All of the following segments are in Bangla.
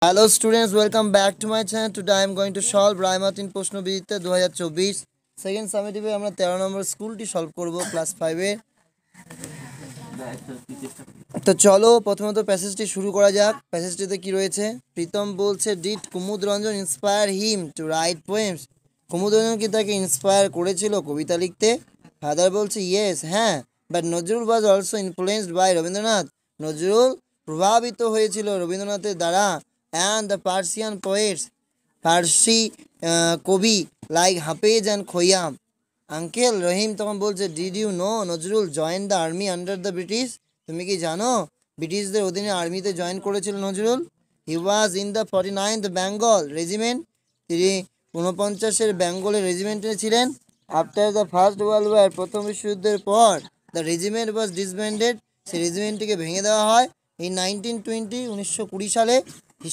Hello students, welcome back to my channel. Today I am going to solve Ray Martin প্রশ্নবিদ্যা 2024 সেকেন্ড সামেটিভে আমরা 13 নম্বর স্কুলটি সলভ করব ক্লাস 5 এর। তো চলো প্রথমত প্যাসেজটি শুরু করা যাক। প্যাসেজটিতে কি রয়েছে? প্রীতম বলছে, did Kumud Ranjan inspire him to write poems? Kumud Ranjan কি তাকে ইন্সপায়ার করেছিল কবিতা লিখতে? ফাদার বলছে, ইয়েস, হ্যাঁ, but Nazrul was also influenced by Rabindranath. Nazrul প্রভাবিত হয়েছিল রবীন্দ্রনাথের দ্বারা। অ্যান্ড দ্য পার্সিয়ান পোয়েটস, ফার্সি কবি like Hafez and Khayyam. Uncle Rahim তখন বলছে, did you know Nazrul join the army under the British? তুমি কি জানো ব্রিটিশদের অধীনে আর্মিতে জয়েন করেছিল নজরুল? He was in the 49th Bengal regiment, তিনি 49 বেঙ্গলের রেজিমেন্টে ছিলেন। After the first world war, প্রথম বিশ্বযুদ্ধের পর দ্য রেজিমেন্ট ওয়াজ ডিসব্যান্ডেড, সেই রেজিমেন্টটিকে ভেঙে দেওয়া হয়। এই 1920 1920 সালে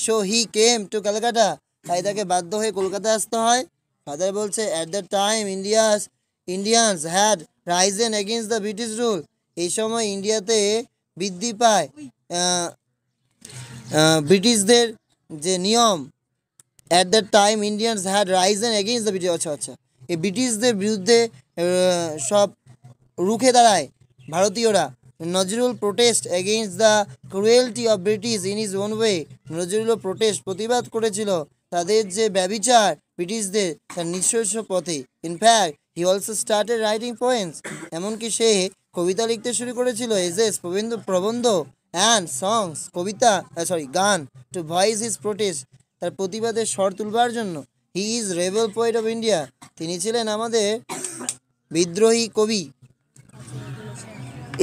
so he came to Calcutta, তাই তাকে বাধ্য হয়ে কলকাতায় আসতে হয়। ফাদার বলছে, at the time Indians had risen against the British rule, এই সময় ইন্ডিয়াতে বৃদ্ধি পায় ব্রিটিশদের যে নিয়ম। At the time Indians had risen against the British, আচ্ছা, এই ব্রিটিশদের বিরুদ্ধে সব রুখে দাঁড়ায় ভারতীয়রা। Nazrul protest against the cruelty of British in his own way, নজরুলও প্রতিবাদ করেছিল তাদের যে ব্যভিচার ব্রিটিশদের, তার নিজস্ব পথে। In fact he also started writing poems, এমনকি সে কবিতা লিখতে শুরু করেছিল। এজেস প্রবন্ধ অ্যান্ড সংস, গান, টু ভয়েস হিজ প্রোটেস্ট, তার প্রতিবাদের স্বর তুলবার জন্য। He is rebel poet of India, তিনি ছিলেন আমাদের বিদ্রোহী কবি।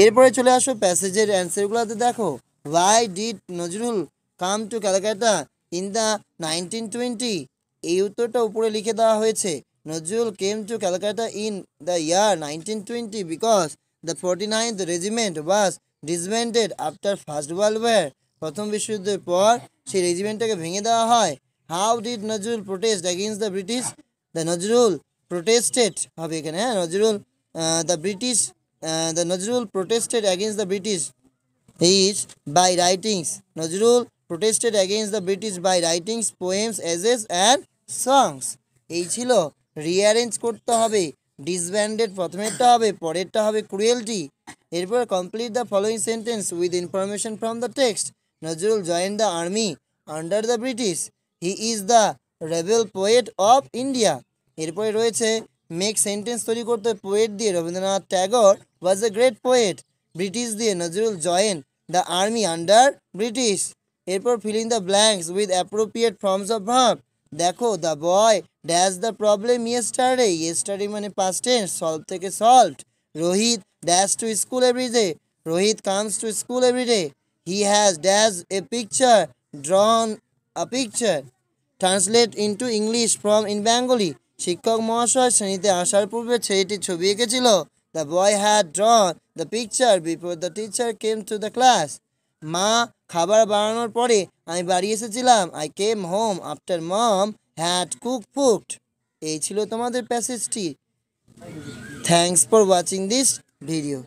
এরপরে চলে আসো প্যাসেজের অ্যান্সারগুলোতে। দেখো, why did Nazrul come to Calcutta in the 1920, এই উত্তরটা উপরে লিখে দেওয়া হয়েছে। Nazrul came to Calcutta in the year 1920 because the 49th regiment was disbanded after first world war, প্রথম বিশ্বযুদ্ধের পর সেই রেজিমেন্টটাকে ভেঙে দেওয়া হয়। How did Nazrul protest against the British? The Nazrul protested হবে এখানে, হ্যাঁ, Nazrul the Nazrul protested against the British is by writings. Nazrul protested against the British by writings, poems, essays and songs. এই ছিল। রিঅ্যারেঞ্জ করতে হবে, ডিসব্যান্ডেড প্রথমেরটা হবে, পরেরটা হবে ক্রুয়েলটি। এরপর complete the following sentence with information from the text. Nazrul join the army under the British, he is the rebel poet of India. এরপরে রয়েছে মেক সেন্টেন্স তৈরি করতে পোয়েট দিয়ে Rabindranath Tagore was a great poet, British দিয়ে Nazrul join the army under British. এরপর filling the blanks with appropriate forms of verb. দেখো, the boy dash the problem yesterday মানে পাস্ট টেন্স, সলভ থেকে solved. Rohit dash to school everyday, Rohit comes to school everyday. He has dash a picture drawn a picture, translate into English from in Bengali, শিক্ষক মহাশয় শ্রেণীতে আসার পূর্বে ছেলেটি ছবি এঁকেছিল। The boy had drawn the picture before the teacher came to the class. মা খাবার বানানোর পরে আমি বাড়ি এসেছিলাম। I came home after mom had cook food. এই ছিল তোমাদের প্যাসেজটি। Thanks for watching this video.